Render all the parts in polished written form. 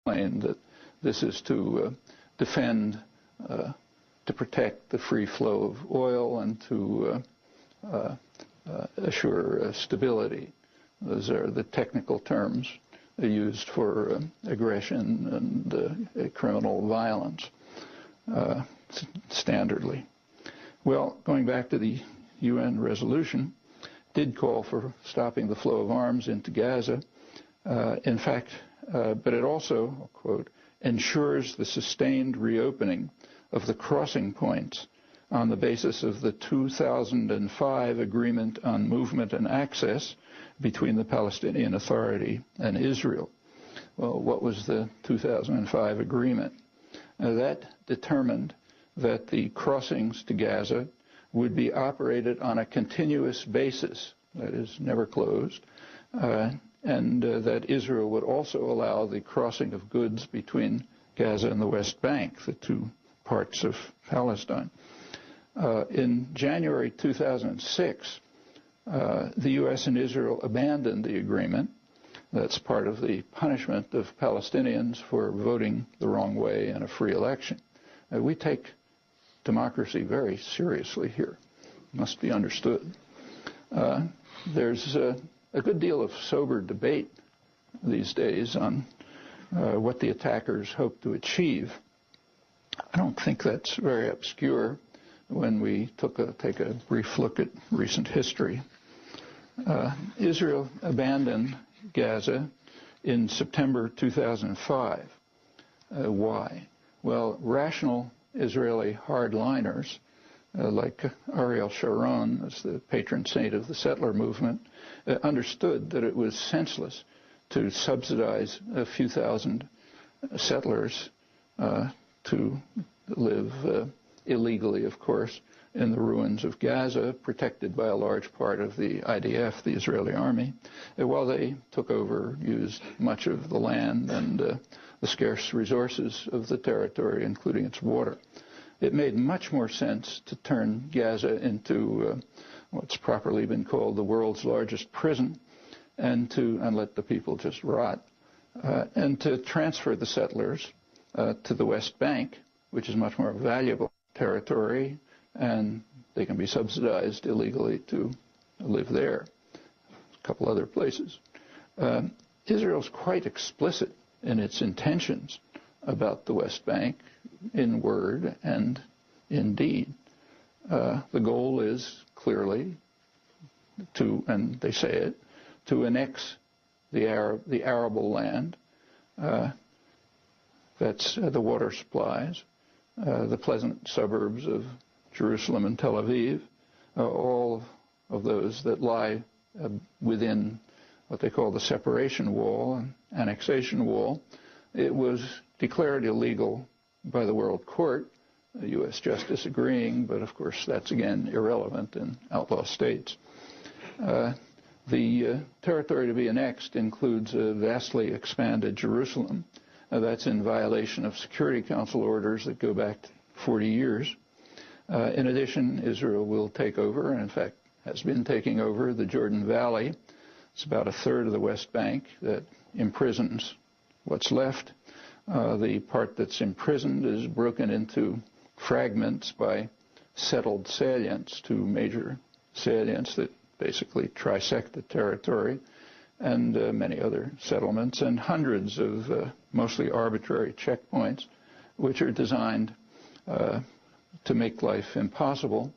claimed that this is to defend, to protect the free flow of oil and to assure stability. Those are the technical terms used for aggression and criminal violence, standardly. Well, going back to the UN resolution, did call for stopping the flow of arms into Gaza. In fact, but it also, quote, ensures the sustained reopening of the crossing points on the basis of the 2005 Agreement on Movement and Access between the Palestinian Authority and Israel. Well, what was the 2005 agreement? That determined that the crossings to Gaza would be operated on a continuous basis, that is, never closed, and that Israel would also allow the crossing of goods between Gaza and the West Bank, the two parts of Palestine. In January 2006, the U.S. and Israel abandoned the agreement. That's part of the punishment of Palestinians for voting the wrong way in a free election. We take democracy very seriously here. It must be understood. There's a good deal of sober debate these days on what the attackers hope to achieve. I don't think that's very obscure when we take a brief look at recent history. Israel abandoned Gaza in September 2005. Why? Well, rational Israeli hardliners like Ariel Sharon, as the patron saint of the settler movement, understood that it was senseless to subsidize a few thousand settlers to live illegally, of course, in the ruins of Gaza, protected by a large part of the IDF, the Israeli army, while they took over, used much of the land and the scarce resources of the territory, including its water. It made much more sense to turn Gaza into what's properly been called the world's largest prison, and let the people just rot, and to transfer the settlers to the West Bank, which is much more valuable territory, and they can be subsidized illegally to live there. A couple other places. Israel's quite explicit in its intentions about the West Bank, in word and in deed. The goal is clearly to, and they say it, to annex the arable land, that's the water supplies, the pleasant suburbs of Jerusalem and Tel Aviv, all of those that lie within what they call the separation wall and annexation wall. It was declared illegal by the World Court, the U.S. Justice agreeing, but of course that's again irrelevant in outlaw states. The territory to be annexed includes a vastly expanded Jerusalem. That's in violation of Security Council orders that go back 40 years. In addition, Israel will take over, and in fact has been taking over, the Jordan Valley. It's about a third of the West Bank that imprisons what's left. The part that's imprisoned is broken into fragments by settled salients, two major salients that basically trisect the territory, and many other settlements, and hundreds of mostly arbitrary checkpoints, which are designed to make life impossible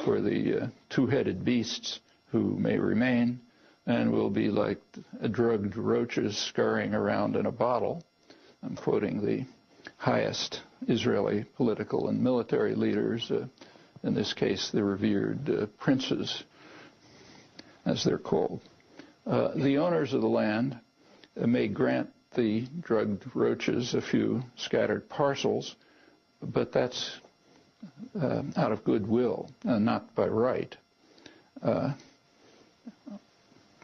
for the two-headed beasts who may remain and will be like drugged roaches scurrying around in a bottle. I'm quoting the highest Israeli political and military leaders, in this case the revered princes, as they're called. The owners of the land may grant the drugged roaches a few scattered parcels, but that's out of goodwill, not by right.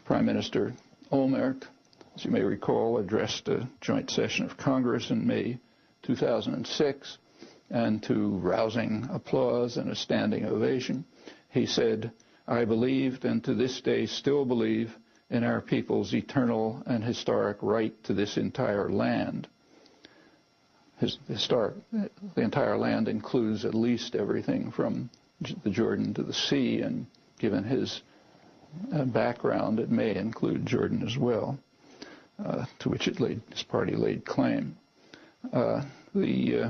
Prime Minister Olmert, as you may recall, addressed a joint session of Congress in May 2006, and to rousing applause and a standing ovation, he said, "I believed and to this day still believe in our people's eternal and historic right to this entire land." the entire land includes at least everything from the Jordan to the sea, and given his background, it may include Jordan as well, to which his party laid claim. He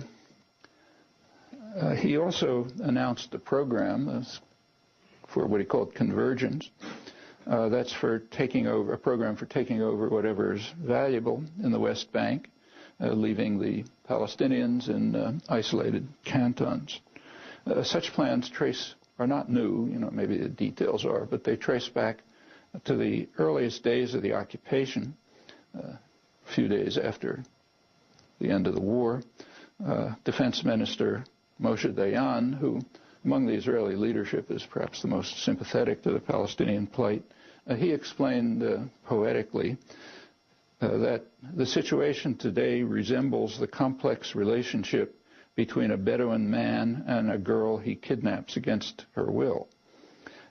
also announced a program for what he called convergence. That's for a program for taking over whatever is valuable in the West Bank, leaving the Palestinians in isolated cantons. Such plans are not new, maybe the details are, but they trace back to the earliest days of the occupation, a few days after the end of the war. Defense Minister Moshe Dayan, who among the Israeli leadership is perhaps the most sympathetic to the Palestinian plight, he explained poetically that the situation today resembles the complex relationship between a Bedouin man and a girl he kidnaps against her will.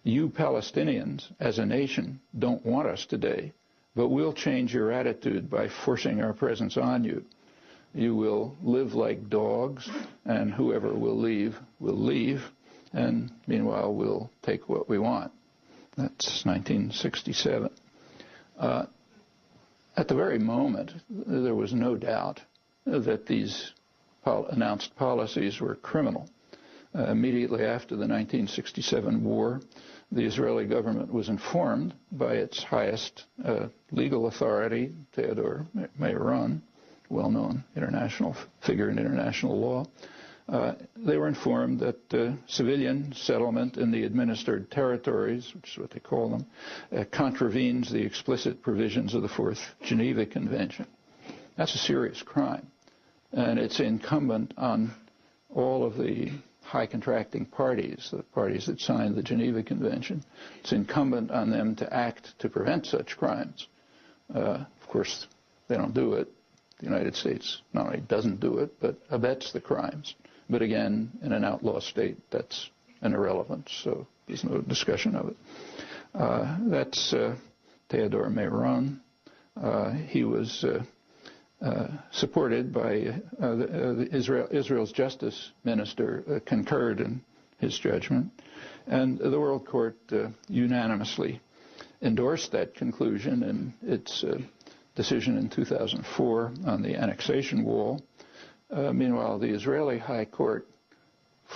You Palestinians, as a nation, don't want us today, but we'll change your attitude by forcing our presence on you. You will live like dogs, and whoever will leave, and meanwhile we'll take what we want. That's 1967. At the very moment, there was no doubt that these announced policies were criminal. Immediately after the 1967 war, the Israeli government was informed by its highest legal authority, Theodor Meron, well-known international figure in international law. They were informed that civilian settlement in the administered territories, which is what they call them, contravenes the explicit provisions of the Fourth Geneva Convention. That's a serious crime, and it's incumbent on all of the high contracting parties, the parties that signed the Geneva Convention. It's incumbent on them to act to prevent such crimes. Of course, they don't do it. The United States not only doesn't do it, but abets the crimes. But again, in an outlaw state, that's an irrelevance, so there's no discussion of it. That's Theodor Meron. He was supported by Israel's justice minister, concurred in his judgment, and the World Court unanimously endorsed that conclusion in its decision in 2004 on the annexation wall. Meanwhile, the Israeli High Court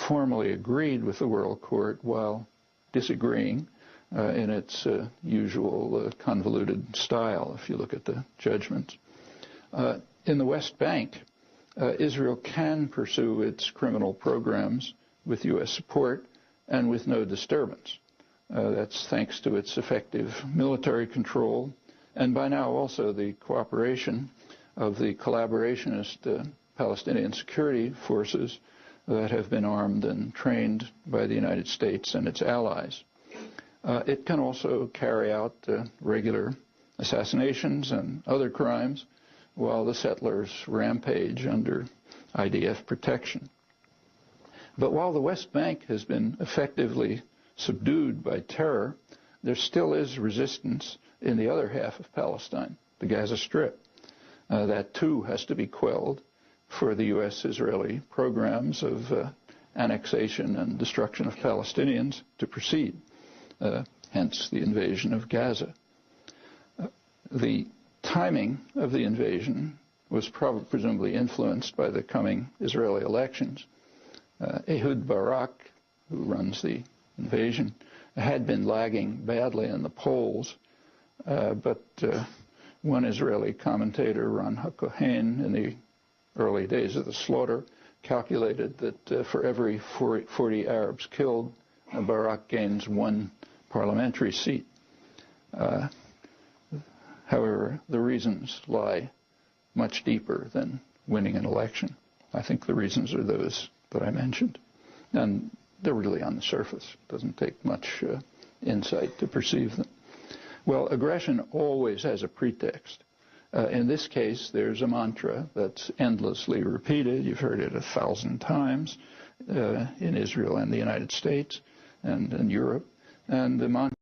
formally agreed with the World Court while disagreeing in its usual convoluted style, if you look at the judgments. In the West Bank, Israel can pursue its criminal programs with U.S. support and with no disturbance. That's thanks to its effective military control, and by now also the cooperation of the collaborationist Palestinian security forces that have been armed and trained by the United States and its allies. It can also carry out regular assassinations and other crimes while the settlers rampage under IDF protection. But while the West Bank has been effectively subdued by terror, there still is resistance in the other half of Palestine, the Gaza Strip. That too has to be quelled for the U.S.-Israeli programs of annexation and destruction of Palestinians to proceed, hence the invasion of Gaza. The timing of the invasion was presumably influenced by the coming Israeli elections. Ehud Barak, who runs the invasion, had been lagging badly in the polls, but one Israeli commentator, Ron HaKohen, in the early days of the slaughter, calculated that for every 40 Arabs killed, Barak gains one parliamentary seat. However, the reasons lie much deeper than winning an election. I think the reasons are those that I mentioned, and they're really on the surface. It doesn't take much insight to perceive them. Well, aggression always has a pretext. In this case, there's a mantra that's endlessly repeated. You've heard it 1,000 times in Israel and the United States and in Europe. And the mantra